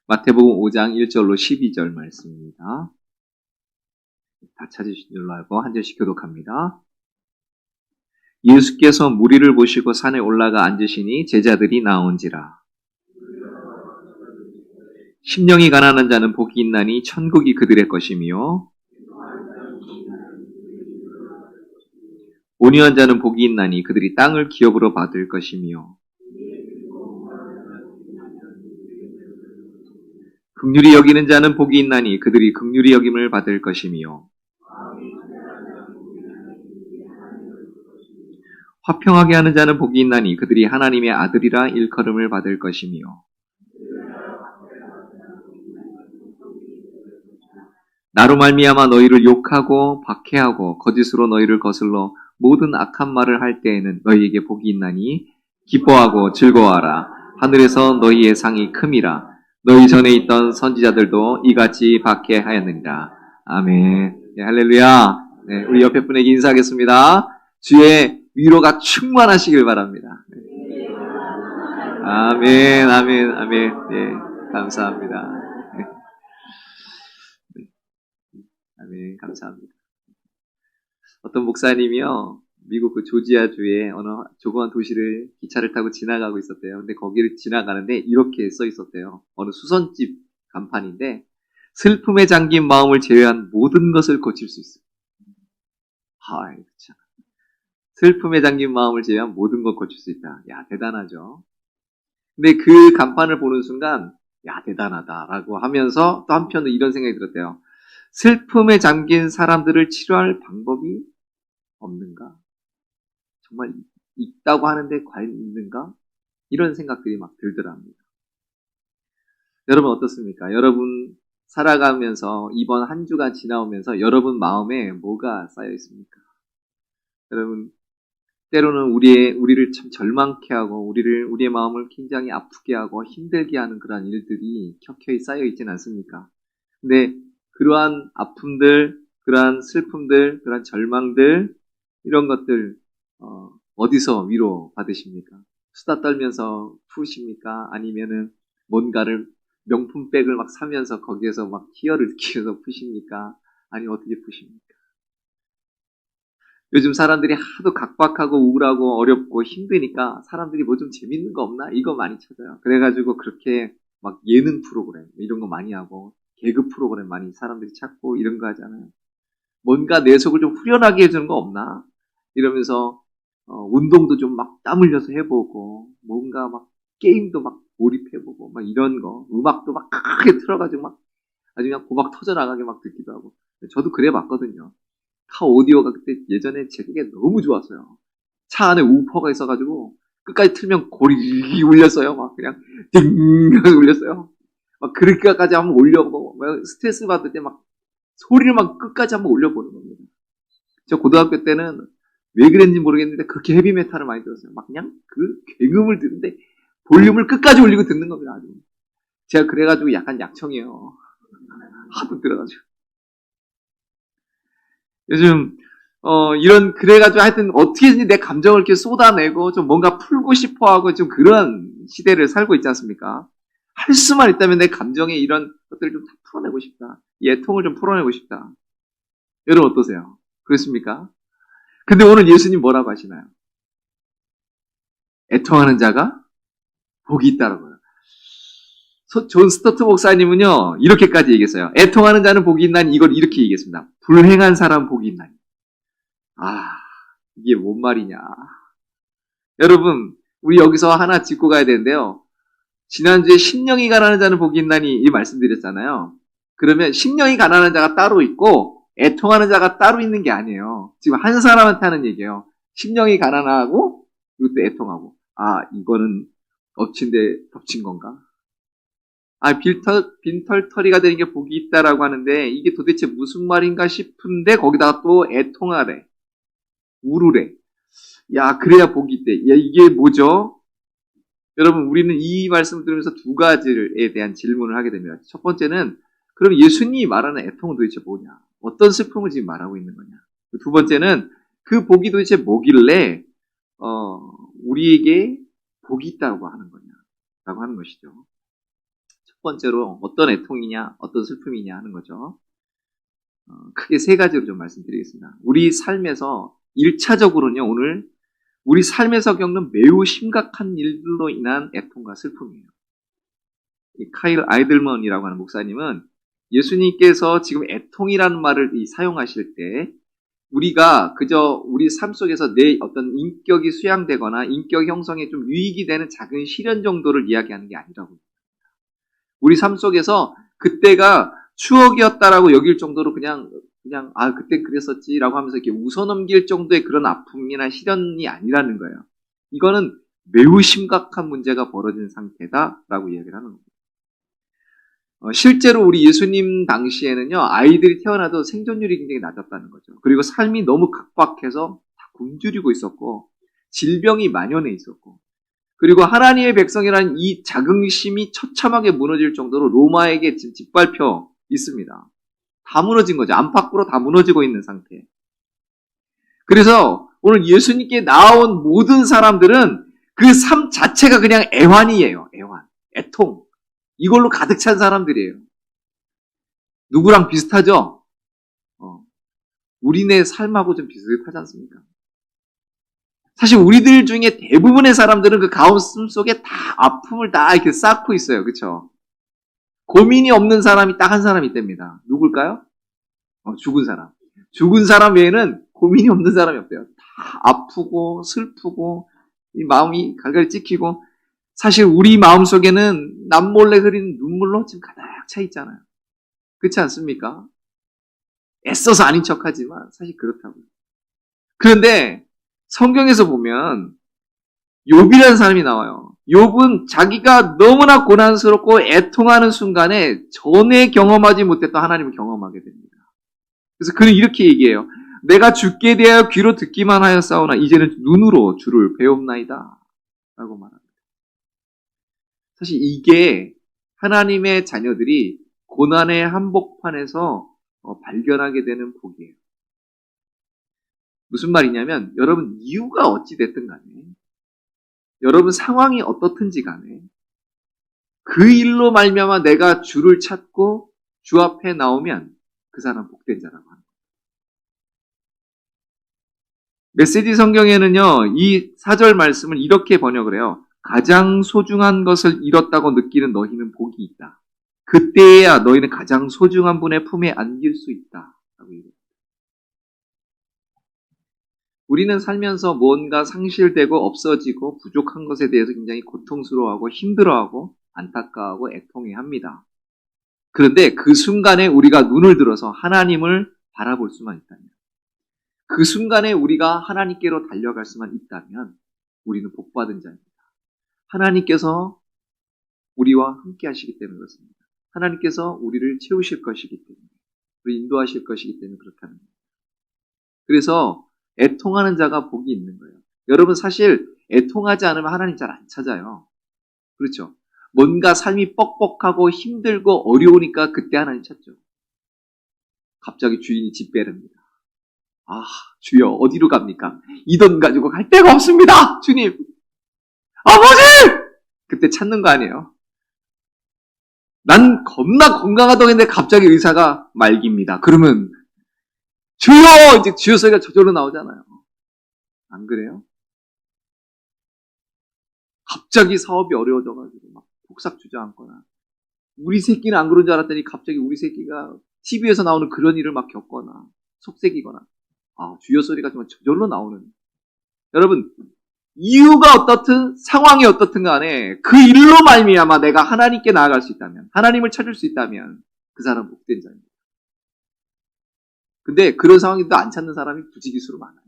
마태복음 5장 1절로 12절 말씀입니다. 다 찾으신 줄로 알고 한 절씩 교독합니다. 예수께서 무리를 보시고 산에 올라가 앉으시니 제자들이 나온지라. 심령이 가난한 자는 복이 있나니 천국이 그들의 것이며 온유한 자는 복이 있나니 그들이 땅을 기업으로 받을 것이며 긍휼히 여기는 자는 복이 있나니 그들이 긍휼히 여김을 받을 것이며 화평하게 하는 자는 복이 있나니 그들이 하나님의 아들이라 일컬음을 받을 것이며 나로 말미암아 너희를 욕하고 박해하고 거짓으로 너희를 거슬러 모든 악한 말을 할 때에는 너희에게 복이 있나니 기뻐하고 즐거워하라. 하늘에서 너희의 상이 큼이라. 너희 전에 있던 선지자들도 이같이 박해하였느니라. 아멘. 네, 할렐루야. 네, 우리 옆에 분에게 인사하겠습니다. 주의 위로가 충만하시길 바랍니다. 네. 아멘, 아멘, 아멘. 네, 감사합니다. 네. 아멘, 감사합니다. 어떤 목사님이요, 미국 그 조지아주의 어느 조그만 도시를 기차를 타고 지나가고 있었대요. 근데 거기를 지나가는데 이렇게 써 있었대요. 어느 수선집 간판인데, 슬픔에 잠긴 마음을 제외한 모든 것을 고칠 수 있어요. 하이, 참. 슬픔에 잠긴 마음을 제외한 모든 걸 고칠 수 있다. 야, 대단하죠. 근데 그 간판을 보는 순간, 야, 대단하다라고 하면서 또 한편으로 이런 생각이 들었대요. 슬픔에 잠긴 사람들을 치료할 방법이 없는가? 정말 있다고 하는데 과연 있는가? 이런 생각들이 막 들더랍니다. 여러분 어떻습니까? 여러분 살아가면서 이번 한 주간 지나오면서 여러분 마음에 뭐가 쌓여 있습니까? 여러분 때로는 우리를 참 절망케 하고 우리의 마음을 굉장히 아프게 하고 힘들게 하는 그러한 일들이 켜켜이 쌓여 있지는 않습니까? 근데 그러한 아픔들, 그러한 슬픔들, 그러한 절망들 이런 것들 어디서 위로 받으십니까? 수다 떨면서 푸십니까? 아니면은 뭔가를 명품백을 막 사면서 거기에서 막 희열을 느끼면서 푸십니까? 아니면 어떻게 푸십니까? 요즘 사람들이 하도 각박하고 우울하고 어렵고 힘드니까 사람들이 뭐 좀 재밌는 거 없나? 이거 많이 찾아요. 그래가지고 그렇게 막 예능 프로그램 이런 거 많이 하고 개그 프로그램 많이 사람들이 찾고 이런 거 하잖아요. 뭔가 내 속을 좀 후련하게 해주는 거 없나? 이러면서 운동도 좀 막 땀 흘려서 해보고 뭔가 막 게임도 막 몰입해보고 막 이런 거 음악도 막 크게 틀어가지고 막 아주 그냥 고막 터져나가게 막 듣기도 하고 저도 그래 봤거든요. 카 오디오가 그때 예전에 제게 너무 좋았어요. 차 안에 우퍼가 있어가지고 끝까지 틀면 고리 울렸어요. 막 그냥 띵 울렸어요. 막 그렇게까지 한번 올려보고 스트레스 받을 때 막 소리를 막 끝까지 한번 올려보는 겁니다. 저 고등학교 때는 왜 그랬는지 모르겠는데 그렇게 헤비메탈을 많이 들었어요. 막 그냥 그 굉음을 듣는데 볼륨을 끝까지 올리고 듣는 겁니다. 아주. 제가 그래가지고 약간 약청이에요. 하도 들어가지고. 요즘 그래가지고 하여튼 어떻게든지 내 감정을 이렇게 쏟아내고 좀 뭔가 풀고 싶어하고 좀 그런 시대를 살고 있지 않습니까? 할 수만 있다면 내 감정에 이런 것들을 좀 다 풀어내고 싶다. 이 애통을 좀 풀어내고 싶다. 여러분 어떠세요? 그렇습니까? 근데 오늘 예수님 뭐라고 하시나요? 애통하는 자가 복이 있다라고요. 존 스토트 목사님은요 이렇게까지 얘기했어요. 애통하는 자는 복이 있나니 이걸 이렇게 얘기했습니다. 불행한 사람 복이 있나니. 아, 이게 뭔 말이냐. 여러분 우리 여기서 하나 짚고 가야 되는데요. 지난주에 심령이 가난한 자는 복이 있나니 이 말씀드렸잖아요. 그러면 심령이 가난한 자가 따로 있고 애통하는 자가 따로 있는 게 아니에요. 지금 한 사람한테 하는 얘기예요. 심령이 가난하고 그리고 또 애통하고. 아, 이거는 엎친데 덮친 건가? 아, 빈털터리가 되는 게 복이 있다라고 하는데 이게 도대체 무슨 말인가 싶은데 거기다가 또 애통하래. 우르래. 야, 그래야 복이 있대. 야, 이게 뭐죠? 여러분, 우리는 이 말씀을 들으면서 두 가지에 대한 질문을 하게 됩니다. 첫 번째는, 그럼 예수님이 말하는 애통은 도대체 뭐냐? 어떤 슬픔을 지금 말하고 있는 거냐? 두 번째는, 그 복이 도대체 뭐길래, 우리에게 복이 있다고 하는 거냐? 라고 하는 것이죠. 첫 번째로 어떤 애통이냐, 어떤 슬픔이냐 하는 거죠. 크게 세 가지로 좀 말씀드리겠습니다. 우리 삶에서 1차적으로는요, 오늘 우리 삶에서 겪는 매우 심각한 일들로 인한 애통과 슬픔이에요. 이 카일 아이들먼이라고 하는 목사님은 예수님께서 지금 애통이라는 말을 사용하실 때 우리가 그저 우리 삶 속에서 내 어떤 인격이 수양되거나 인격 형성에 좀 유익이 되는 작은 시련 정도를 이야기하는 게 아니라고. 우리 삶 속에서 그때가 추억이었다라고 여길 정도로 그냥 그때 그랬었지라고 하면서 이렇게 웃어넘길 정도의 그런 아픔이나 시련이 아니라는 거예요. 이거는 매우 심각한 문제가 벌어진 상태다라고 이야기를 하는 겁니다. 실제로 우리 예수님 당시에는요, 아이들이 태어나도 생존율이 굉장히 낮았다는 거죠. 그리고 삶이 너무 각박해서 다 굶주리고 있었고, 질병이 만연해 있었고, 그리고 하나님의 백성이라는 이 자긍심이 처참하게 무너질 정도로 로마에게 짓밟혀 있습니다. 다 무너진 거죠. 안팎으로 다 무너지고 있는 상태. 그래서 오늘 예수님께 나온 모든 사람들은 그 삶 자체가 그냥 애환이에요. 애환, 애통. 이걸로 가득 찬 사람들이에요. 누구랑 비슷하죠? 우리네 삶하고 좀 비슷하지 않습니까? 사실 우리들 중에 대부분의 사람들은 그 가슴 속에 다 아픔을 다 이렇게 쌓고 있어요. 그렇죠? 고민이 없는 사람이 딱 한 사람이 있답니다. 누굴까요? 죽은 사람. 죽은 사람 외에는 고민이 없는 사람이 없대요. 다 아프고 슬프고 이 마음이 갈갈이 찍히고 사실 우리 마음속에는 남몰래 흐리는 눈물로 지금 가득 차 있잖아요. 그렇지 않습니까? 애써서 아닌 척하지만 사실 그렇다고요. 그런데 성경에서 보면 욥이라는 사람이 나와요. 욥은 자기가 너무나 고난스럽고 애통하는 순간에 전에 경험하지 못했던 하나님을 경험하게 됩니다. 그래서 그는 이렇게 얘기해요. 내가 주께 대하여 귀로 듣기만 하였사오나 이제는 눈으로 주를 배웁나이다 라고 말합니다. 사실 이게 하나님의 자녀들이 고난의 한복판에서 발견하게 되는 복이에요. 무슨 말이냐면 여러분 이유가 어찌 됐든 간에 여러분 상황이 어떻든지 간에 그 일로 말미암아 내가 주를 찾고 주 앞에 나오면 그 사람 복된 자라고 합니다. 메시지 성경에는요, 이 4절 말씀을 이렇게 번역을 해요. 가장 소중한 것을 잃었다고 느끼는 너희는 복이 있다. 그때야 너희는 가장 소중한 분의 품에 안길 수 있다. 라고 얘기합니다. 우리는 살면서 뭔가 상실되고 없어지고 부족한 것에 대해서 굉장히 고통스러워하고 힘들어하고 안타까워하고 애통해합니다. 그런데 그 순간에 우리가 눈을 들어서 하나님을 바라볼 수만 있다면, 그 순간에 우리가 하나님께로 달려갈 수만 있다면 우리는 복받은 자입니다. 하나님께서 우리와 함께 하시기 때문에 그렇습니다. 하나님께서 우리를 채우실 것이기 때문에, 우리 인도하실 것이기 때문에 그렇다는 겁니다. 그래서 애통하는 자가 복이 있는 거예요. 여러분 사실 애통하지 않으면 하나님 잘 안 찾아요. 그렇죠? 뭔가 삶이 뻑뻑하고 힘들고 어려우니까 그때 하나님 찾죠. 갑자기 주인이 집 빼릅니다. 아, 주여 어디로 갑니까? 이 돈 가지고 갈 데가 없습니다. 주님. 아버지! 그때 찾는 거 아니에요. 난 겁나 건강하다고 했는데 갑자기 의사가 말깁니다. 그러면 주여! 이제 주여 소리가 저절로 나오잖아요. 안 그래요? 갑자기 사업이 어려워져가지고 막 폭삭 주저앉거나, 우리 새끼는 안 그런 줄 알았더니 갑자기 우리 새끼가 TV에서 나오는 그런 일을 막 겪거나 속색이거나, 주여 소리가 정말 저절로 나오는. 여러분 이유가 어떻든 상황이 어떻든 간에 그 일로 말미암아 내가 하나님께 나아갈 수 있다면, 하나님을 찾을 수 있다면 그 사람은 복된 자입니다. 근데 그런 상황에도 안 찾는 사람이 부지기수로 많아요.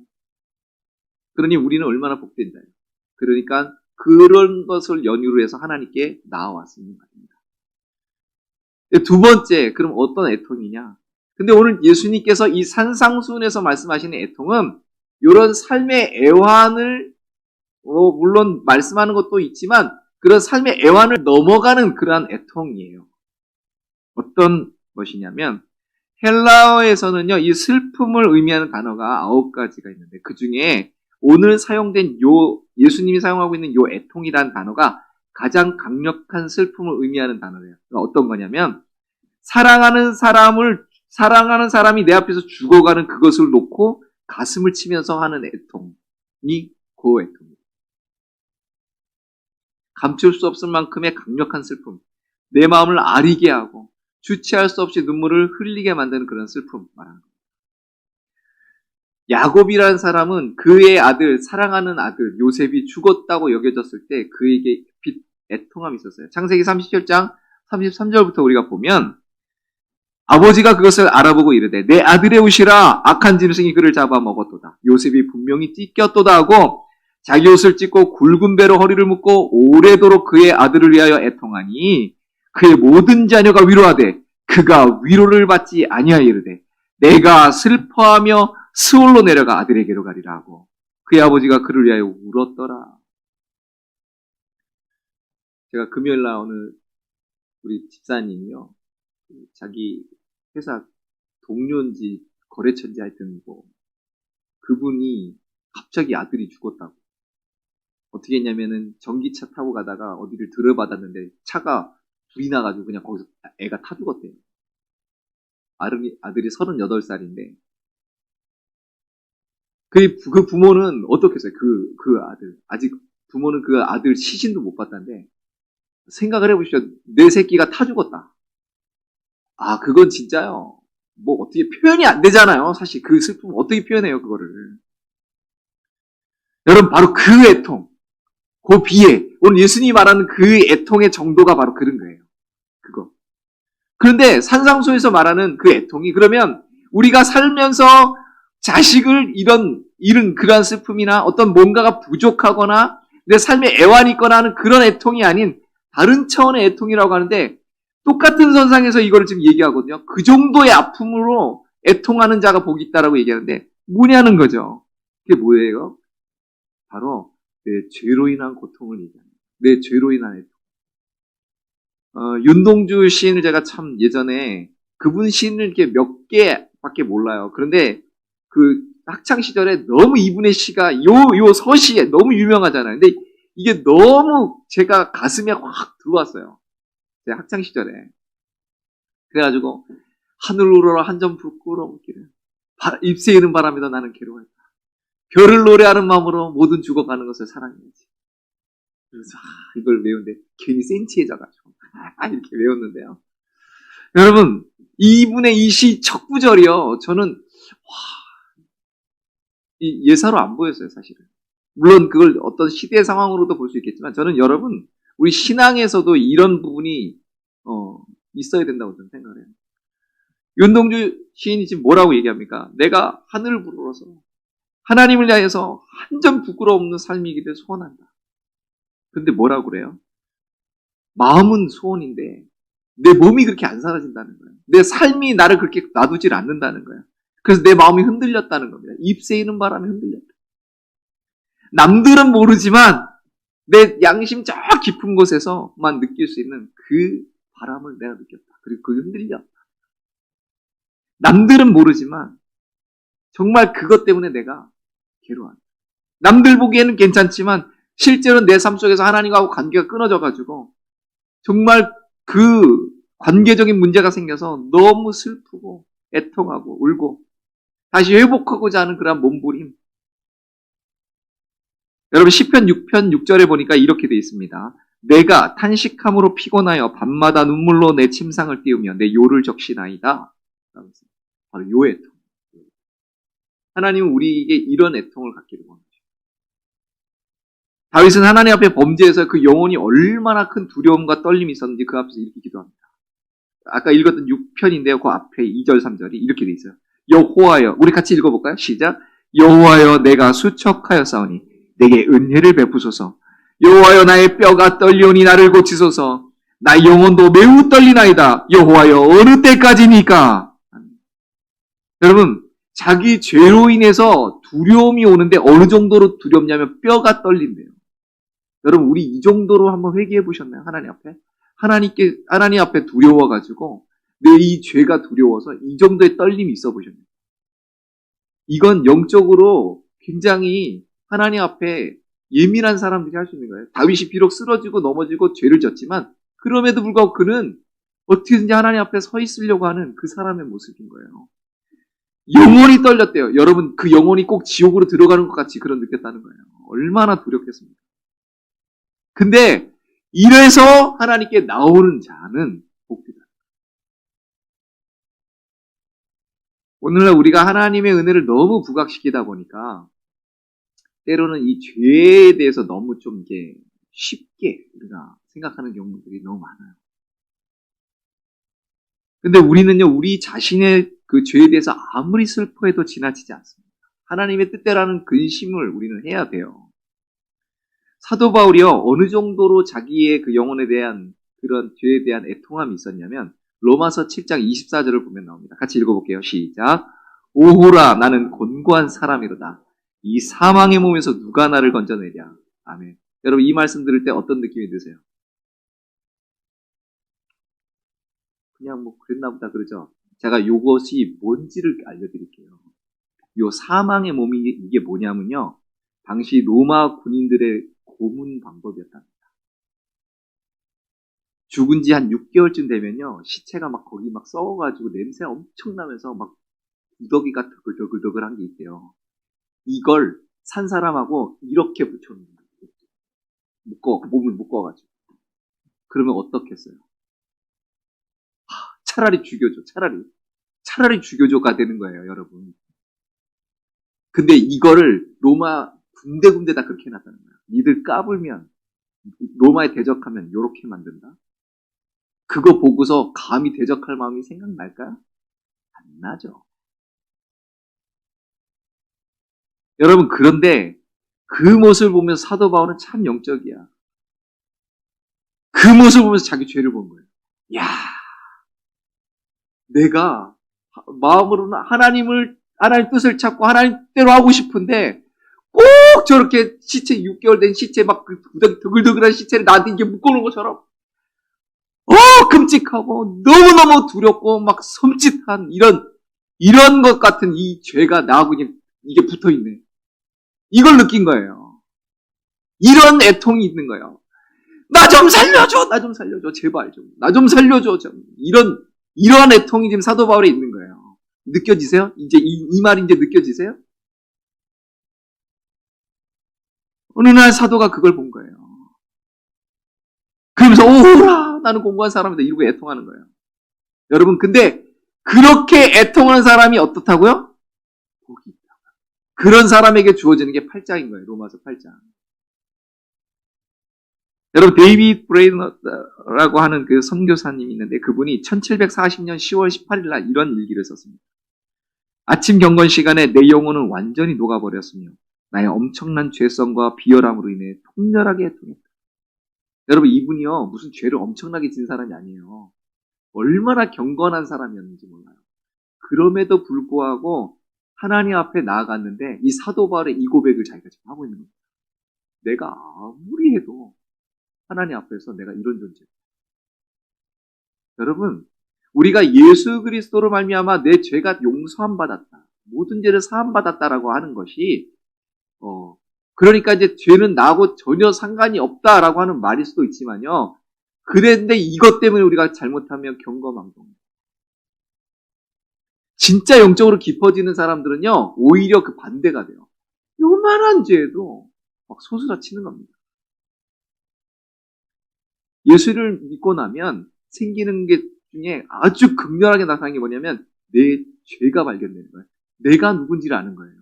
그러니 우리는 얼마나 복된 자예요. 그러니까 그런 것을 연유로 해서 하나님께 나아왔습니다. 두 번째, 그럼 어떤 애통이냐? 근데 오늘 예수님께서 이 산상수훈에서 말씀하시는 애통은 이런 삶의 애환을 물론 말씀하는 것도 있지만 그런 삶의 애환을 넘어가는 그러한 애통이에요. 어떤 것이냐면 헬라어에서는요, 이 슬픔을 의미하는 단어가 9가지가 있는데 그 중에 오늘 사용된 예수님이 사용하고 있는 요 애통이라는 단어가 가장 강력한 슬픔을 의미하는 단어예요. 그러니까 어떤 거냐면 사랑하는 사람이 내 앞에서 죽어가는 그것을 놓고 가슴을 치면서 하는 애통이 그 애통이에요. 감출 수 없을 만큼의 강력한 슬픔, 내 마음을 아리게 하고 주체할 수 없이 눈물을 흘리게 만드는 그런 슬픔 말하는 거예요. 야곱이라는 사람은 그의 아들, 사랑하는 아들 요셉이 죽었다고 여겨졌을 때 그에게 애통함이 있었어요. 창세기 37장 33절부터 우리가 보면 아버지가 그것을 알아보고 이르되 내 아들의 옷이라 악한 짐승이 그를 잡아먹었도다. 요셉이 분명히 찢겼도다 하고 자기 옷을 찢고 굵은 배로 허리를 묶고 오래도록 그의 아들을 위하여 애통하니 그의 모든 자녀가 위로하되 그가 위로를 받지 아니하여 이르되 내가 슬퍼하며 스올로 내려가 아들에게로 가리라 하고 그의 아버지가 그를 위하여 울었더라. 제가 금요일날 오늘 우리 집사님이요, 자기 회사 동료인지 거래처인지 하여튼 뭐 그분이 갑자기 아들이 죽었다고. 어떻게 했냐면은 전기차 타고 가다가 어디를 들어받았는데 차가 불이 나가지고 그냥 거기서 애가 타 죽었대요. 아들이 38살인데 그 부모는 어떻겠어요? 그 아들 아직 부모는 그 아들 시신도 못 봤다는데 생각을 해보시죠. 내 새끼가 타 죽었다. 아, 그건 진짜요. 뭐 어떻게 표현이 안 되잖아요. 사실 그 슬픔 어떻게 표현해요, 그거를. 여러분, 바로 그 애통, 그 비애, 오늘 예수님이 말하는 그 애통의 정도가 바로 그런 거예요. 그거. 그런데 산상수에서 말하는 그 애통이 그러면 우리가 살면서 자식을 잃은 그러한 슬픔이나 어떤 뭔가가 부족하거나 내 삶에 애환이 있거나 하는 그런 애통이 아닌 다른 차원의 애통이라고 하는데 똑같은 선상에서 이거를 지금 얘기하거든요. 그 정도의 아픔으로 애통하는 자가 복이 있다라고 얘기하는데 뭐냐는 거죠. 그게 뭐예요? 바로 내 죄로 인한 고통을 얘기합니다. 내 죄로 인한 애통. 윤동주 시인을 제가 참 예전에 그분 시인을 이렇게 몇 개밖에 몰라요. 그런데 그 학창 시절에 너무 이분의 시가 요 서시에 너무 유명하잖아요. 근데 이게 너무 제가 가슴에 확 들어왔어요. 제 학창 시절에. 그래가지고 하늘 우러러 한 점 부끄러움기를 잎새 이는 바람에도 나는 괴로워했다. 별을 노래하는 마음으로 모든 죽어가는 것을 사랑해야지. 그래서 이걸 외우는데 괜히 센치해져가지고 이렇게 외웠는데요. 여러분, 이분의 이 시 첫 구절이요. 저는 예사로 안 보였어요, 사실은. 물론 그걸 어떤 시대 상황으로도 볼 수 있겠지만 저는 여러분 우리 신앙에서도 이런 부분이 있어야 된다고 저는 생각을 해요. 윤동주 시인이 지금 뭐라고 얘기합니까? 내가 하늘을 부르러서 하나님을 위하여서 한 점 부끄러움 없는 삶이기를 소원한다. 근데 뭐라고 그래요? 마음은 소원인데 내 몸이 그렇게 안 사라진다는 거예요. 내 삶이 나를 그렇게 놔두질 않는다는 거예요. 그래서 내 마음이 흔들렸다는 겁니다. 잎새이는 바람에 흔들렸다. 남들은 모르지만 내 양심 저 깊은 곳에서만 느낄 수 있는 그 바람을 내가 느꼈다. 그리고 그게 흔들렸다. 남들은 모르지만 정말 그것 때문에 내가 괴로워한다. 남들 보기에는 괜찮지만 실제로는 내 삶 속에서 하나님하고 관계가 끊어져가지고 정말 그 관계적인 문제가 생겨서 너무 슬프고 애통하고 울고 다시 회복하고자 하는 그런 몸부림. 여러분 시편 6편 6절에 보니까 이렇게 되어 있습니다. 내가 탄식함으로 피곤하여 밤마다 눈물로 내 침상을 띄우며 내 요를 적시나이다. 바로 요 애통. 하나님은 우리에게 이런 애통을 갖기를 원하죠. 다윗은 하나님 앞에 범죄해서 그 영혼이 얼마나 큰 두려움과 떨림이 있었는지 그 앞에서 이렇게 기도합니다. 아까 읽었던 6편인데요. 그 앞에 2절 3절이 이렇게 돼 있어요. 여호와여, 우리 같이 읽어볼까요? 시작. 여호와여 내가 수척하였사오니 내게 은혜를 베푸소서. 여호와여 나의 뼈가 떨리오니 나를 고치소서. 나의 영혼도 매우 떨리나이다. 여호와여 어느 때까지니까? 여러분 자기 죄로 인해서 두려움이 오는데 어느 정도로 두렵냐면 뼈가 떨린대요. 여러분 우리 이 정도로 한번 회개해 보셨나요? 하나님 앞에? 하나님 앞에 두려워가지고 내 이 죄가 두려워서 이 정도의 떨림이 있어 보셨나요? 이건 영적으로 굉장히 하나님 앞에 예민한 사람들이 할 수 있는 거예요. 다윗이 비록 쓰러지고 넘어지고 죄를 졌지만 그럼에도 불구하고 그는 어떻게든지 하나님 앞에 서 있으려고 하는 그 사람의 모습인 거예요. 영혼이 떨렸대요. 여러분, 그 영혼이 꼭 지옥으로 들어가는 것 같이 그런 느꼈다는 거예요. 얼마나 두렵겠습니까? 근데 이래서 하나님께 나오는 자는 복이다. 오늘날 우리가 하나님의 은혜를 너무 부각시키다 보니까 때로는 이 죄에 대해서 너무 좀 이게 쉽게 우리가 생각하는 경우들이 너무 많아요. 근데 우리는요, 우리 자신의 그 죄에 대해서 아무리 슬퍼해도 지나치지 않습니다. 하나님의 뜻대로라는 근심을 우리는 해야 돼요. 사도 바울이요, 어느 정도로 자기의 그 영혼에 대한 그런 죄에 대한 애통함이 있었냐면 로마서 7장 24절을 보면 나옵니다. 같이 읽어볼게요. 시작. 오호라 나는 곤고한 사람이로다. 이 사망의 몸에서 누가 나를 건져내랴. 아멘. 여러분 이 말씀 들을 때 어떤 느낌이 드세요? 그냥 뭐 그랬나 보다 그러죠. 제가 이것이 뭔지를 알려드릴게요. 요 사망의 몸이 이게 뭐냐면요. 당시 로마 군인들의 고문 방법이었답니다. 죽은 지 한 6개월쯤 되면요. 시체가 막 거기 막 썩어가지고 냄새 엄청 나면서 막 구더기가 더글더글더글한 게 있대요. 이걸 산 사람하고 이렇게 붙여놓는 거예요. 몸을 묶어가지고. 그러면 어떻겠어요? 차라리 죽여줘. 차라리 죽여줘가 되는 거예요, 여러분. 근데 이거를 로마 군데군데 다 그렇게 해놨다는 거예요. 니들 까불면, 로마에 대적하면 요렇게 만든다? 그거 보고서 감히 대적할 마음이 생각날까요? 안 나죠. 여러분, 그런데 그 모습을 보면서 사도 바울은 참 영적이야. 그 모습을 보면서 자기 죄를 본 거예요. 야, 내가 마음으로는 하나님 뜻을 찾고 하나님 뜻대로 하고 싶은데 꼭 저렇게 시체 6개월 된 시체 막 드글드글한 시체를 나한테 이게 묶어놓은 것처럼 끔찍하고 너무너무 두렵고 막 섬찟한 이런 것 같은 이 죄가 나하고 이게 붙어있네. 이걸 느낀 거예요. 이런 애통이 있는 거예요. 나 좀 살려줘! 제발 좀. 나 좀 살려줘! 이런 애통이 지금 사도 바울에 있는 거예요. 느껴지세요? 이제 이 말이 이제 느껴지세요? 어느 날 사도가 그걸 본 거예요. 그러면서 오라 나는 공부한 사람이다 이러고 애통하는 거예요. 여러분 근데 그렇게 애통하는 사람이 어떻다고요? 복이 있다. 그런 사람에게 주어지는 게 8장인 거예요. 로마서 8장. 여러분 데이비드 브레이너라고 하는 그 선교사님이 있는데 그분이 1740년 10월 18일 날 이런 일기를 썼습니다. 아침 경건 시간에 내 영혼은 완전히 녹아버렸으며 나의 엄청난 죄성과 비열함으로 인해 통렬하게 애통했다. 여러분 이분이요 무슨 죄를 엄청나게 진 사람이 아니에요. 얼마나 경건한 사람이었는지 몰라요. 그럼에도 불구하고 하나님 앞에 나아갔는데 이 사도 바울의 이 고백을 자기가 지금 하고 있는 겁니다. 내가 아무리 해도 하나님 앞에서 내가 이런 존재다. 여러분 우리가 예수 그리스도로 말미암아 내 죄가 용서함 받았다. 모든 죄를 사함 받았다라고 하는 것이 그러니까 이제 죄는 나하고 전혀 상관이 없다라고 하는 말일 수도 있지만요. 그런데 이것 때문에 우리가 잘못하면 경건한 겁니다. 진짜 영적으로 깊어지는 사람들은요. 오히려 그 반대가 돼요. 요만한 죄에도 막 소스라치는 겁니다. 예수를 믿고 나면 생기는 게 중에 아주 극렬하게 나타나는 게 뭐냐면 내 죄가 발견되는 거예요. 내가 누군지를 아는 거예요.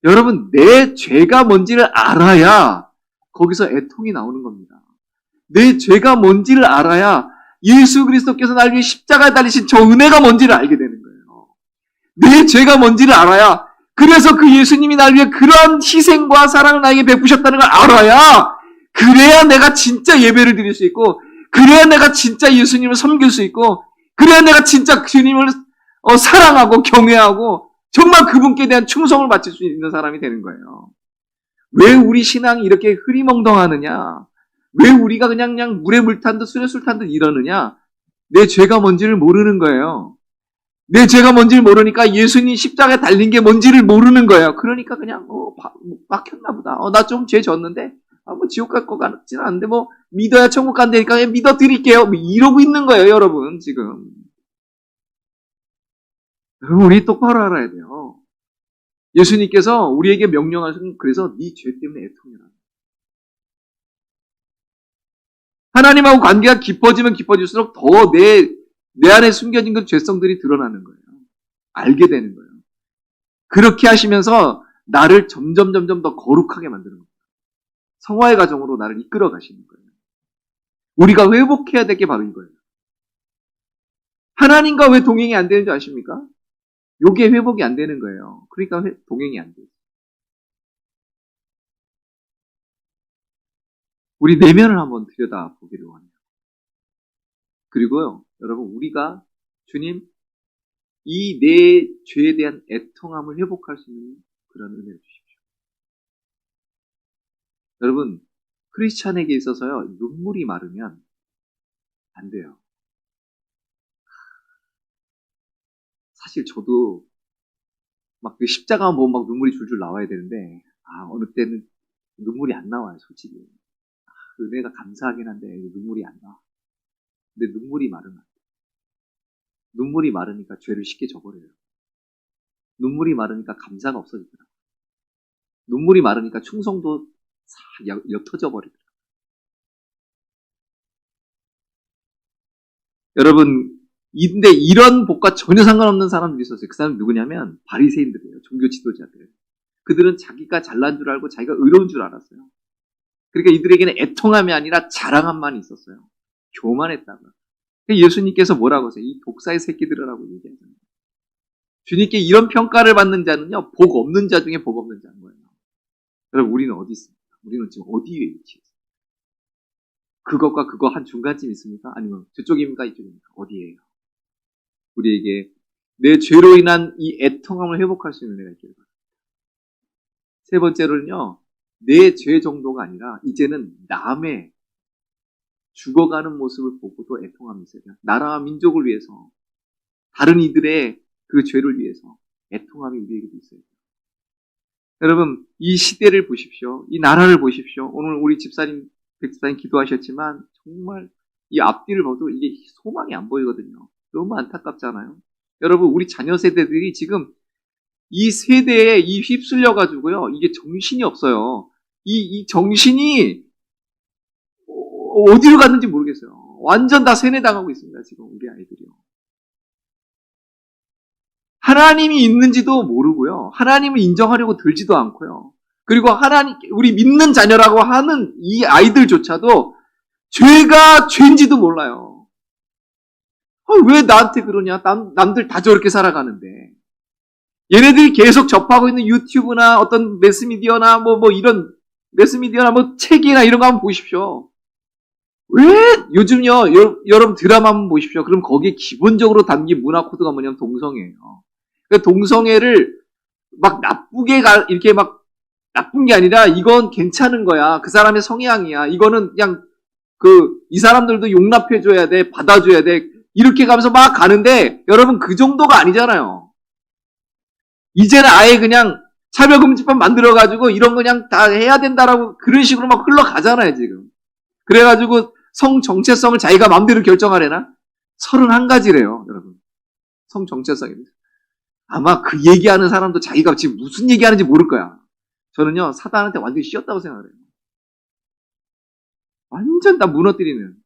여러분 내 죄가 뭔지를 알아야 거기서 애통이 나오는 겁니다. 내 죄가 뭔지를 알아야 예수 그리스도께서 날 위해 십자가에 달리신 저 은혜가 뭔지를 알게 되는 거예요. 내 죄가 뭔지를 알아야 그래서 그 예수님이 날 위해 그러한 희생과 사랑을 나에게 베푸셨다는 걸 알아야 그래야 내가 진짜 예배를 드릴 수 있고 그래야 내가 진짜 예수님을 섬길 수 있고 그래야 내가 진짜 주님을 사랑하고 경외하고 정말 그분께 대한 충성을 바칠 수 있는 사람이 되는 거예요. 왜 우리 신앙이 이렇게 흐리멍덩하느냐? 왜 우리가 그냥 물에 물 탄 듯 술에 술 탄 듯 이러느냐? 내 죄가 뭔지를 모르는 거예요. 내 죄가 뭔지를 모르니까 예수님 십자가에 달린 게 뭔지를 모르는 거예요. 그러니까 그냥 막혔나 보다. 나 좀 죄 졌는데 뭐 지옥 갈 것 같지는 않은데 뭐 믿어야 천국 간다니까 그냥 믿어 드릴게요. 뭐 이러고 있는 거예요, 여러분 지금. 여러분 우리 똑바로 알아야 돼요. 예수님께서 우리에게 명령하신 그래서 네 죄 때문에 애통해라. 하나님하고 관계가 깊어지면 깊어질수록 더 내 안에 숨겨진 그 죄성들이 드러나는 거예요. 알게 되는 거예요. 그렇게 하시면서 나를 점점 더 거룩하게 만드는 거예요. 성화의 과정으로 나를 이끌어 가시는 거예요. 우리가 회복해야 될 게 바로 이거예요. 하나님과 왜 동행이 안 되는 줄 아십니까? 요게 회복이 안 되는 거예요. 그러니까 동행이 안 돼요. 우리 내면을 한번 들여다보기를 원해요. 그리고요, 여러분, 우리가 주님, 이 내 죄에 대한 애통함을 회복할 수 있는 그런 은혜를 주십시오. 여러분, 크리스찬에게 있어서요, 눈물이 마르면 안 돼요. 사실 저도 막 그 십자가 보면 막 눈물이 줄줄 나와야 되는데, 어느 때는 눈물이 안 나와요, 솔직히. 은혜가 감사하긴 한데, 눈물이 안 나와. 근데 눈물이 마르면 안 돼요. 눈물이 마르니까 죄를 쉽게 져버려요. 눈물이 마르니까 감사가 없어지더라고요. 눈물이 마르니까 충성도 싹 옅어져 버리더라고요. 여러분, 근데 이런 복과 전혀 상관없는 사람들이 있었어요. 그 사람은 누구냐면 바리새인들이에요. 종교 지도자들. 그들은 자기가 잘난 줄 알고 자기가 의로운 줄 알았어요. 그러니까 이들에게는 애통함이 아니라 자랑함만 있었어요. 교만했다고요. 예수님께서 뭐라고 하세요? 이 독사의 새끼들이라고 얘기하잖아요. 주님께 이런 평가를 받는 자는요, 복 없는 자 중에 복 없는 자인 거예요. 여러분, 우리는 어디 있습니까? 우리는 지금 어디에 위치해 있어요? 그것과 그거 한 중간쯤 있습니까? 아니면 저쪽입니까? 이쪽입니까? 어디에요? 우리에게 내 죄로 인한 이 애통함을 회복할 수 있는 은혜가 있기를 바랍니다. 세 번째로는요, 내 죄 정도가 아니라 이제는 남의 죽어가는 모습을 보고도 애통함이 있어요. 나라와 민족을 위해서, 다른 이들의 그 죄를 위해서 애통함이 우리에게도 있어요. 여러분, 이 시대를 보십시오. 이 나라를 보십시오. 오늘 우리 집사님, 백집사님 기도하셨지만 정말 이 앞뒤를 봐도 이게 소망이 안 보이거든요. 너무 안타깝잖아요. 여러분, 우리 자녀 세대들이 지금 이 세대에 이 휩쓸려가지고요. 이게 정신이 없어요. 이 정신이 어디로 갔는지 모르겠어요. 완전 다 세뇌당하고 있습니다. 지금 우리 아이들이요. 하나님이 있는지도 모르고요. 하나님을 인정하려고 들지도 않고요. 그리고 하나님, 우리 믿는 자녀라고 하는 이 아이들조차도 죄가 죄인지도 몰라요. 왜 나한테 그러냐? 남들 다 저렇게 살아가는데. 얘네들이 계속 접하고 있는 유튜브나 어떤 매스미디어나 이런 매스미디어나 책이나 이런 거 한번 보십시오. 왜 요즘요, 여러분 드라마 한번 보십시오. 그럼 거기에 기본적으로 담긴 문화 코드가 뭐냐면 동성애예요. 그러니까 동성애를 막 나쁘게 이렇게 막 나쁜 게 아니라 이건 괜찮은 거야. 그 사람의 성향이야. 이거는 그냥 이 사람들도 용납해줘야 돼. 받아줘야 돼. 이렇게 가면서 막 가는데 여러분 그 정도가 아니잖아요. 이제는 아예 그냥 차별금지법 만들어가지고 이런 거 그냥 다 해야 된다라고 그런 식으로 막 흘러가잖아요, 지금. 그래가지고 성 정체성을 자기가 마음대로 결정하려나? 31가지래요, 여러분. 성 정체성입니다. 아마 그 얘기하는 사람도 자기가 지금 무슨 얘기하는지 모를 거야. 저는요, 사단한테 완전히 씌었다고 생각을 해요. 완전 다 무너뜨리는.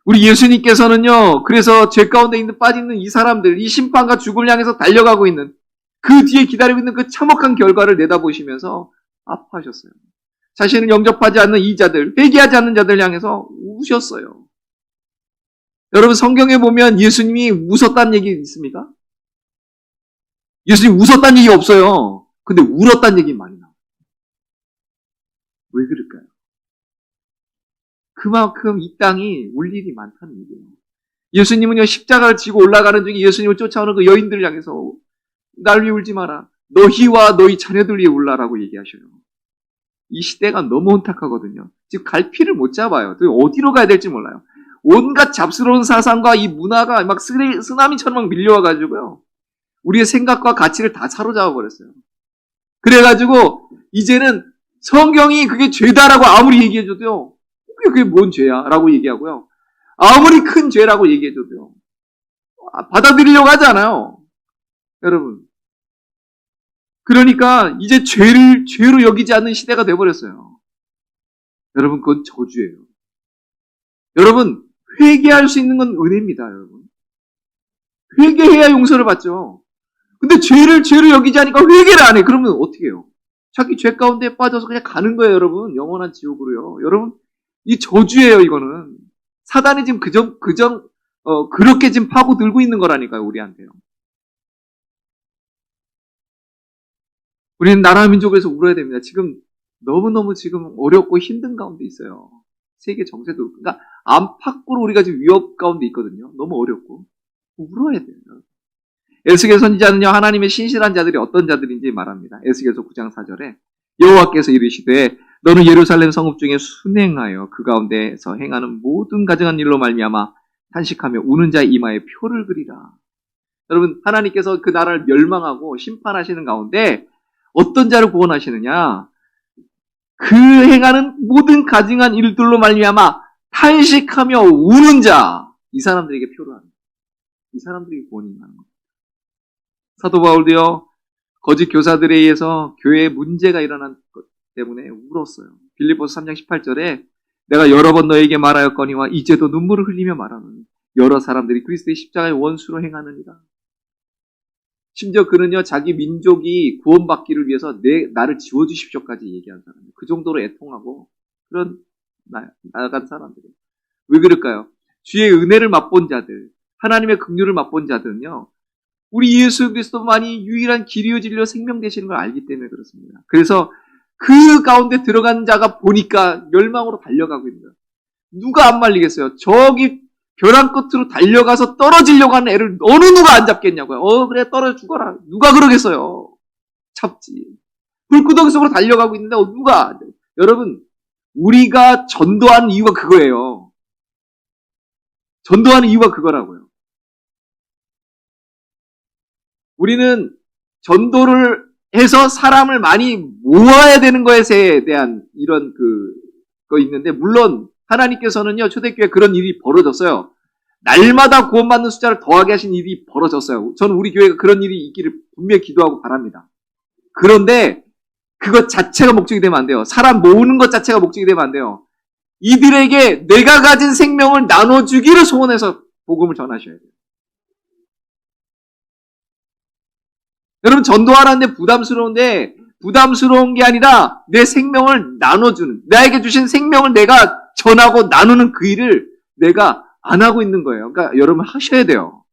우리 예수님께서는요, 그래서 죄 가운데 빠져있는 이 사람들, 이 심판과 죽을 향해서 달려가고 있는, 그 뒤에 기다리고 있는 그 참혹한 결과를 내다보시면서 아파하셨어요. 자신을 영접하지 않는 이 자들, 회개하지 않는 자들 향해서 우셨어요. 여러분 성경에 보면 예수님이 웃었다는 얘기 있습니까? 예수님 웃었다는 얘기 없어요. 근데 울었다는 얘기 많이 나와요. 왜 그럴까요? 그만큼 이 땅이 울 일이 많다는 얘기예요. 예수님은요, 십자가를 지고 올라가는 중에 예수님을 쫓아오는 그 여인들을 향해서 날 위해 울지 마라. 너희와 너희 자녀들 위해 울라라고 얘기하셔요. 이 시대가 너무 혼탁하거든요. 지금 갈피를 못 잡아요. 어디로 가야 될지 몰라요. 온갖 잡스러운 사상과 이 문화가 막 쓰나미처럼 막 밀려와가지고요. 우리의 생각과 가치를 다 사로잡아 버렸어요. 그래가지고 이제는 성경이 그게 죄다라고 아무리 얘기해줘도요. 그게 뭔 죄야? 라고 얘기하고요. 아무리 큰 죄라고 얘기해줘도요. 받아들이려고 하지 않아요. 여러분. 그러니까 이제 죄를 죄로 여기지 않는 시대가 돼버렸어요. 여러분, 그건 저주예요. 여러분, 회개할 수 있는 건 은혜입니다, 여러분. 회개해야 용서를 받죠. 근데 죄를 죄로 여기지 않으니까 회개를 안 해. 그러면 어떻게 해요? 자기 죄 가운데 빠져서 그냥 가는 거예요, 여러분. 영원한 지옥으로요. 여러분, 이 저주예요, 이거는. 사단이 지금 그렇게 지금 파고들고 있는 거라니까요, 우리한테요. 우리는 나라 민족에서 울어야 됩니다. 지금 너무너무 지금 어렵고 힘든 가운데 있어요. 세계 정세도. 그러니까 안팎으로 우리가 지금 위협 가운데 있거든요. 너무 어렵고. 울어야 돼요. 에스겔 선지자는요, 하나님의 신실한 자들이 어떤 자들인지 말합니다. 에스겔서 9장 4절에 여호와께서 이르시되 너는 예루살렘 성읍 중에 순행하여 그 가운데서 행하는 모든 가증한 일로 말미암아 탄식하며 우는 자의 이마에 표를 그리라. 여러분, 하나님께서 그 나라를 멸망하고 심판하시는 가운데 어떤 자를 구원하시느냐? 그 행하는 모든 가증한 일들로 말미암아 탄식하며 우는 자, 이 사람들에게 표를 합니다. 이 사람들이 구원이 임하는 겁니다. 사도 바울도요, 거짓 교사들에 의해서 교회에 문제가 일어난 것 때문에 울었어요. 빌립보서 3장 18절에 내가 여러 번 너에게 말하였거니와 이제도 눈물을 흘리며 말하노니 여러 사람들이 그리스도의 십자가의 원수로 행하느니라. 심지어 그는요, 자기 민족이 구원받기를 위해서 나를 지워주십시오까지 얘기한 사람이에요. 그 정도로 애통하고 그런 나아간 사람들이에요. 왜 그럴까요? 주의 은혜를 맛본 자들, 하나님의 긍휼을 맛본 자들은요, 우리 예수 그리스도만이 유일한 길이요 진리요 생명 되시는 걸 알기 때문에 그렇습니다. 그래서 그 가운데 들어간 자가 보니까 멸망으로 달려가고 있는 거예요. 누가 안 말리겠어요? 저기 벼랑 끝으로 달려가서 떨어지려고 하는 애를 어느 누가 안 잡겠냐고요. 그래 떨어져 죽어라. 누가 그러겠어요? 잡지. 불구덩이 속으로 달려가고 있는데 누가. 여러분, 우리가 전도하는 이유가 그거예요. 전도하는 이유가 그거라고요. 우리는 전도를 해서 사람을 많이 모아야 되는 것에 대한 이런 거 있는데, 물론 하나님께서는요, 초대교회에 그런 일이 벌어졌어요. 날마다 구원받는 숫자를 더하게 하신 일이 벌어졌어요. 저는 우리 교회가 그런 일이 있기를 분명히 기도하고 바랍니다. 그런데 그것 자체가 목적이 되면 안 돼요. 사람 모으는 것 자체가 목적이 되면 안 돼요. 이들에게 내가 가진 생명을 나눠주기를 소원해서 복음을 전하셔야 돼요. 여러분, 전도하라는데 부담스러운 게 아니라 내 생명을 나눠주는, 나에게 주신 생명을 내가 전하고 나누는 그 일을 내가 안 하고 있는 거예요. 그러니까 여러분 하셔야 돼요.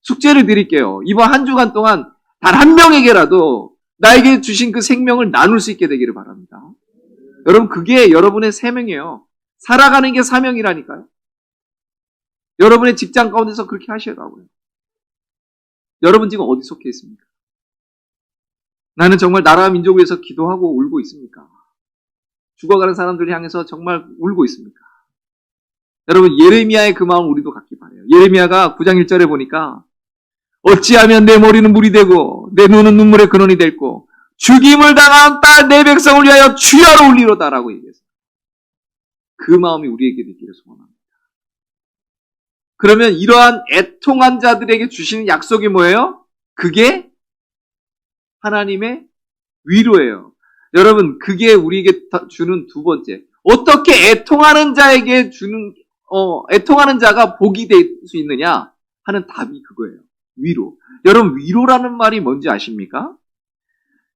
숙제를 드릴게요. 이번 한 주간 동안 단 한 명에게라도 나에게 주신 그 생명을 나눌 수 있게 되기를 바랍니다. 여러분, 그게 여러분의 사명이에요. 살아가는 게 사명이라니까요. 여러분의 직장 가운데서 그렇게 하셔야하고요. 여러분 지금 어디 속해 있습니까? 나는 정말 나라와 민족을 위해서 기도하고 울고 있습니까? 죽어가는 사람들을 향해서 정말 울고 있습니까? 여러분, 예레미야의 그 마음 우리도 갖기 바라요. 예레미야가 9장 1절에 보니까 어찌하면 내 머리는 물이 되고 내 눈은 눈물의 근원이 됐고 죽임을 당한 딸 내 백성을 위하여 주야로 울리로다라고 얘기했어요. 그 마음이 우리에게 있기를 소원합니다. 그러면 이러한 애통한 자들에게 주시는 약속이 뭐예요? 그게 하나님의 위로예요. 여러분, 그게 우리에게 주는 두 번째. 어떻게 애통하는 자에게 애통하는 자가 복이 될 수 있느냐 하는 답이 그거예요. 위로. 여러분, 위로라는 말이 뭔지 아십니까?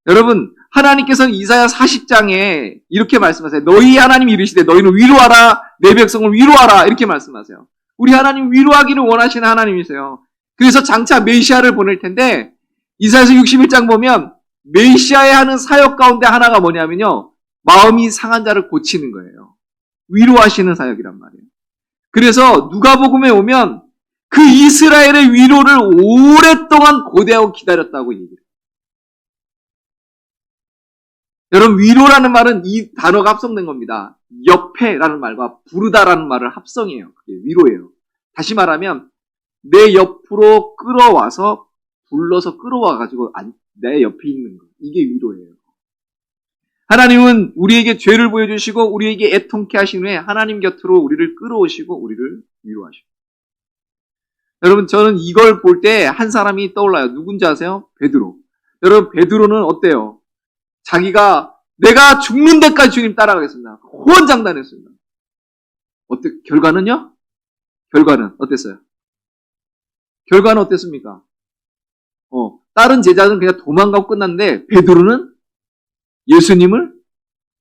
여러분, 하나님께서는 이사야 40장에 이렇게 말씀하세요. 너희 하나님이 이르시되 너희는 위로하라, 내 백성을 위로하라, 이렇게 말씀하세요. 우리 하나님 위로하기를 원하시는 하나님이세요. 그래서 장차 메시아를 보낼 텐데, 이사야서 61장 보면 메시아의 하는 사역 가운데 하나가 뭐냐면요, 마음이 상한 자를 고치는 거예요. 위로하시는 사역이란 말이에요. 그래서 누가복음에 오면 그 이스라엘의 위로를 오랫동안 고대하고 기다렸다고 얘기해요. 여러분, 위로라는 말은 이 단어가 합성된 겁니다. 옆에라는 말과 부르다라는 말을 합성이에요. 그게 위로예요. 다시 말하면 내 옆으로 끌어와서 불러서 끌어와가지고 내 옆에 있는 거. 이게 위로예요. 하나님은 우리에게 죄를 보여주시고 우리에게 애통케 하신 후에 하나님 곁으로 우리를 끌어오시고 우리를 위로하시고. 여러분, 저는 이걸 볼 때 한 사람이 떠올라요. 누군지 아세요? 베드로. 여러분, 베드로는 어때요? 자기가 내가 죽는 데까지 주님 따라가겠습니다. 호언장담했습니다. 결과는요? 결과는 어땠어요? 결과는 어땠습니까? 다른 제자는 그냥 도망가고 끝났는데 베드로는 예수님을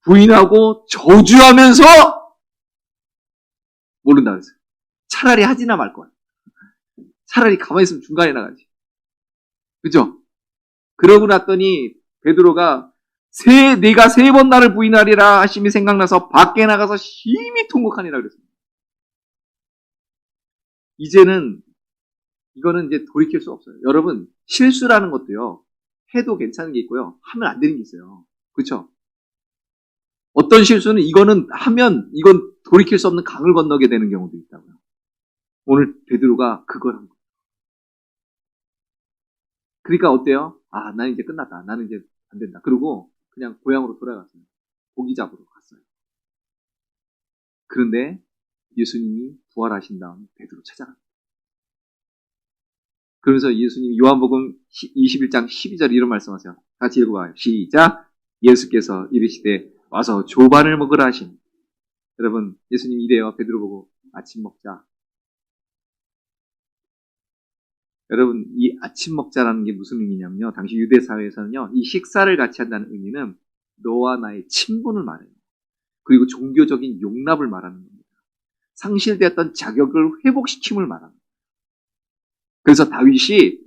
부인하고 저주하면서 모른다 그랬어요. 차라리 하지나 말 거야. 차라리 가만히 있으면 중간에 나가지. 그죠? 그러고 났더니 베드로가 네가 3번 나를 부인하리라 하심이 생각나서 밖에 나가서 심히 통곡하니라 그랬습니다. 이거는 이제 돌이킬 수 없어요. 여러분, 실수라는 것도요, 해도 괜찮은 게 있고요, 하면 안 되는 게 있어요. 그렇죠? 어떤 실수는 이건 돌이킬 수 없는 강을 건너게 되는 경우도 있다고요. 오늘 베드로가 그걸 한 거예요. 그러니까 어때요? 나는 이제 끝났다. 나는 이제 안 된다. 그리고 그냥 고향으로 돌아갔어요. 고기 잡으러 갔어요. 그런데 예수님이 부활하신 다음 베드로 찾아갑니다. 그러면서 예수님 요한복음 21장 12절 이런 말씀하세요. 같이 읽어봐요. 시작. 예수께서 이르시되 와서 조반을 먹으라 하시니. 여러분, 예수님 이래요. 베드로 보고 아침 먹자. 여러분, 이 아침 먹자라는 게 무슨 의미냐면요. 당시 유대 사회에서는요, 이 식사를 같이 한다는 의미는 너와 나의 친분을 말해요. 그리고 종교적인 용납을 말하는 겁니다. 상실되었던 자격을 회복시킴을 말합니다. 그래서 다윗이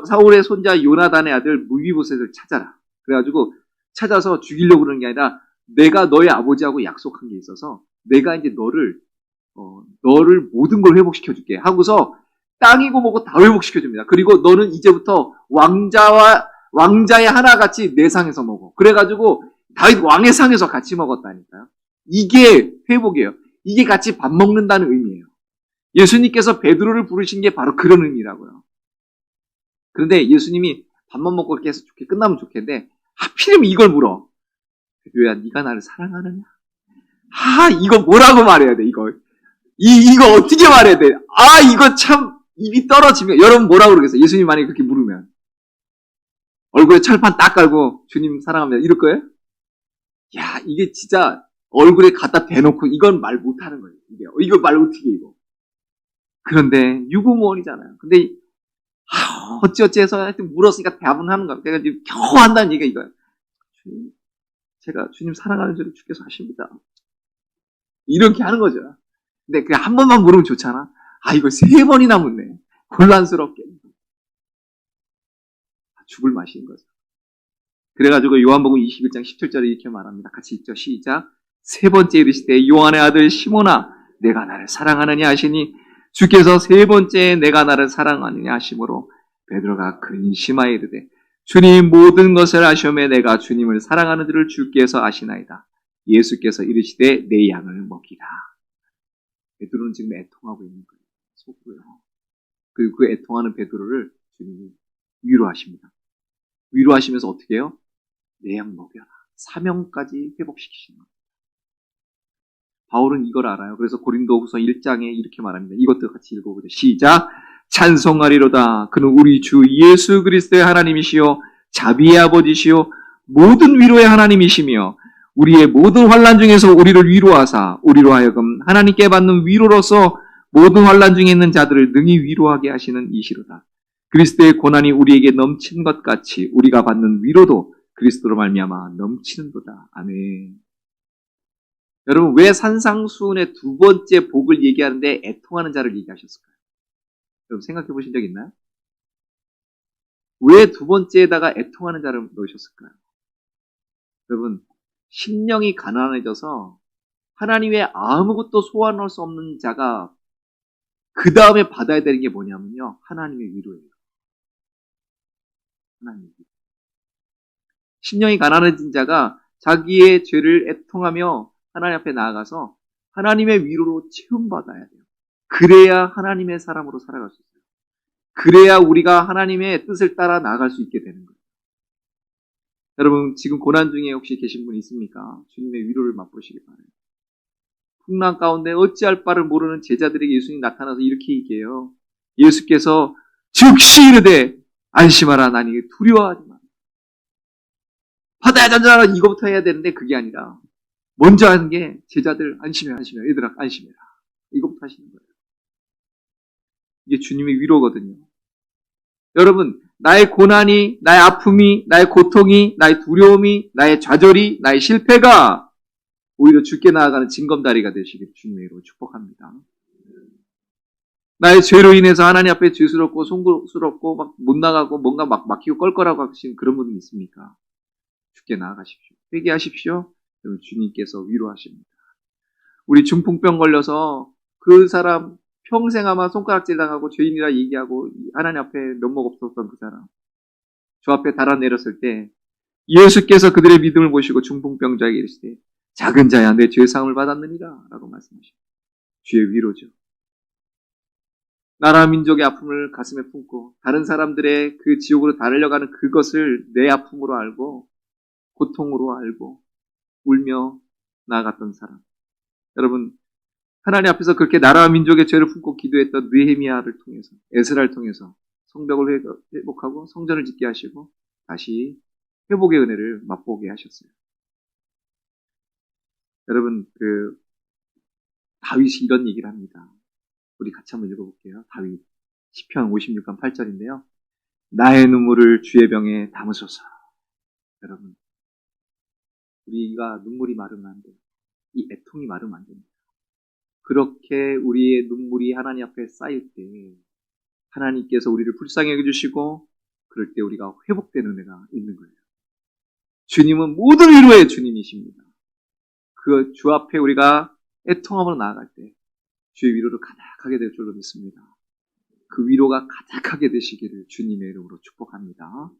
사울의 손자 요나단의 아들 무비보셋을 찾아라. 그래가지고 찾아서 죽이려고 그러는 게 아니라 내가 너의 아버지하고 약속한 게 있어서 내가 이제 너를 모든 걸 회복시켜줄게 하고서 땅이고 뭐고 다 회복시켜줍니다. 그리고 너는 이제부터 왕자의 하나같이 내 상에서 먹어. 그래가지고 다윗 왕의 상에서 같이 먹었다니까요. 이게 회복이에요. 이게 같이 밥 먹는다는 의미예요. 예수님께서 베드로를 부르신 게 바로 그런 의미라고요. 그런데 예수님이 밥만 먹고 이렇게 해서 끝나면 좋겠는데 하필이면 이걸 물어. 베드로야, 네가 나를 사랑하느냐? 이거 뭐라고 말해야 돼, 이거. 이거 어떻게 말해야 돼? 이거 참 입이 떨어지면 여러분 뭐라고 그러겠어요? 예수님 만약에 그렇게 물으면 얼굴에 철판 딱 깔고 주님 사랑합니다 이럴 거예요? 야, 이게 진짜 얼굴에 갖다 대놓고 이건 말 못하는 거예요. 이거 말 어떻게 이거. 그런데 유구무원이잖아요. 근데 어찌어찌 해서 하여튼 물었으니까 대답은 하는 거예요. 내가 지금 겨우 한다는 얘기가 이거예요. 주님, 제가 주님 사랑하는 줄을 주께서 아십니다. 이렇게 하는 거죠. 근데 그냥 한 번만 물으면 좋잖아. 이거 3번이나 묻네. 곤란스럽게. 죽을 맛인 거죠. 그래가지고 요한복음 21장 17절에 이렇게 말합니다. 같이 읽죠. 시작. 3번째 이르시되 요한의 아들 시몬아 내가 나를 사랑하느냐 하시니 주께서 3번째 내가 나를 사랑하느냐 하심으로 베드로가 근심하여 이르되 주님 모든 것을 아시오매 내가 주님을 사랑하는 줄을 주께서 아시나이다. 예수께서 이르시되 내 양을 먹이라. 베드로는 지금 애통하고 있는 거예요. 속으로요. 그리고 그 애통하는 베드로를 주님이 위로하십니다. 위로하시면서 어떻게 해요? 내 양 먹여라. 사명까지 회복시키시는 겁니다. 바울은 이걸 알아요. 그래서 고린도후서 1장에 이렇게 말합니다. 이것도 같이 읽어보죠. 시작. 찬송하리로다. 그는 우리 주 예수 그리스도의 하나님이시요 자비의 아버지시요 모든 위로의 하나님이시며 우리의 모든 환난 중에서 우리를 위로하사 우리로 하여금 하나님께 받는 위로로서 모든 환난 중에 있는 자들을 능히 위로하게 하시는 이시로다. 그리스도의 고난이 우리에게 넘친 것 같이 우리가 받는 위로도 그리스도로 말미암아 넘치는도다. 아멘. 여러분, 왜 산상수훈의 2번째 복을 얘기하는데 애통하는 자를 얘기하셨을까요? 여러분 생각해 보신 적 있나요? 왜 2번째에다가 애통하는 자를 넣으셨을까요? 여러분, 심령이 가난해져서 하나님의 아무것도 소환할 수 없는 자가 그 다음에 받아야 되는 게 뭐냐면요. 하나님의 위로예요. 하나님의 위로. 심령이 가난해진 자가 자기의 죄를 애통하며 하나님 앞에 나아가서 하나님의 위로로 채움받아야 돼요. 그래야 하나님의 사람으로 살아갈 수 있어요. 그래야 우리가 하나님의 뜻을 따라 나아갈 수 있게 되는 거예요. 여러분, 지금 고난 중에 혹시 계신 분 있습니까? 주님의 위로를 맛보시기 바라요. 풍랑 가운데 어찌할 바를 모르는 제자들에게 예수님이 나타나서 이렇게 얘기해요. 예수께서 즉시 이르되 안심하라, 나니 두려워하지 마. 바다에 던져라, 이거부터 해야 되는데 그게 아니라 먼저 하는 게 제자들 안심해, 얘들아 안심해라. 이거부터 하시는 거예요. 이게 주님의 위로거든요. 여러분, 나의 고난이, 나의 아픔이, 나의 고통이, 나의 두려움이, 나의 좌절이, 나의 실패가 오히려 주께 나아가는 징검다리가 되시길 주님의 이름으로 축복합니다. 나의 죄로 인해서 하나님 앞에 죄스럽고 송구스럽고 막 못 나가고 뭔가 막 막히고 껄껄하고 하시는 그런 분이 있습니까? 주께 나아가십시오. 회개하십시오. 그러면 주님께서 위로하십니다. 우리 중풍병 걸려서 그 사람 평생 아마 손가락질 당하고 죄인이라 얘기하고 하나님 앞에 면목 없었던 그 사람, 주 앞에 달아내렸을 때 예수께서 그들의 믿음을 보시고 중풍병자에게 이르시되 작은 자야 내 죄사함을 받았느니라 라고 말씀하십니다. 주의 위로죠. 나라 민족의 아픔을 가슴에 품고 다른 사람들의 그 지옥으로 달려가는 그것을 내 아픔으로 알고 고통으로 알고 울며 나아갔던 사람. 여러분, 하나님 앞에서 그렇게 나라와 민족의 죄를 품고 기도했던 느헤미야를 통해서, 에스라를 통해서 성벽을 회복하고 성전을 짓게 하시고 다시 회복의 은혜를 맛보게 하셨어요. 여러분, 다윗이 이런 얘기를 합니다. 우리 같이 한번 읽어볼게요. 다윗 시편 56편 8절인데요. 나의 눈물을 주의 병에 담으소서. 여러분, 우리가 눈물이 마르면 안 돼요. 이 애통이 마르면 안 됩니다. 그렇게 우리의 눈물이 하나님 앞에 쌓일 때 하나님께서 우리를 불쌍히 여겨주시고 그럴 때 우리가 회복되는 은혜가 있는 거예요. 주님은 모든 위로의 주님이십니다. 그 주 앞에 우리가 애통함으로 나아갈 때 주의 위로를 가득하게 될 줄로 믿습니다. 그 위로가 가득하게 되시기를 주님의 이름으로 축복합니다.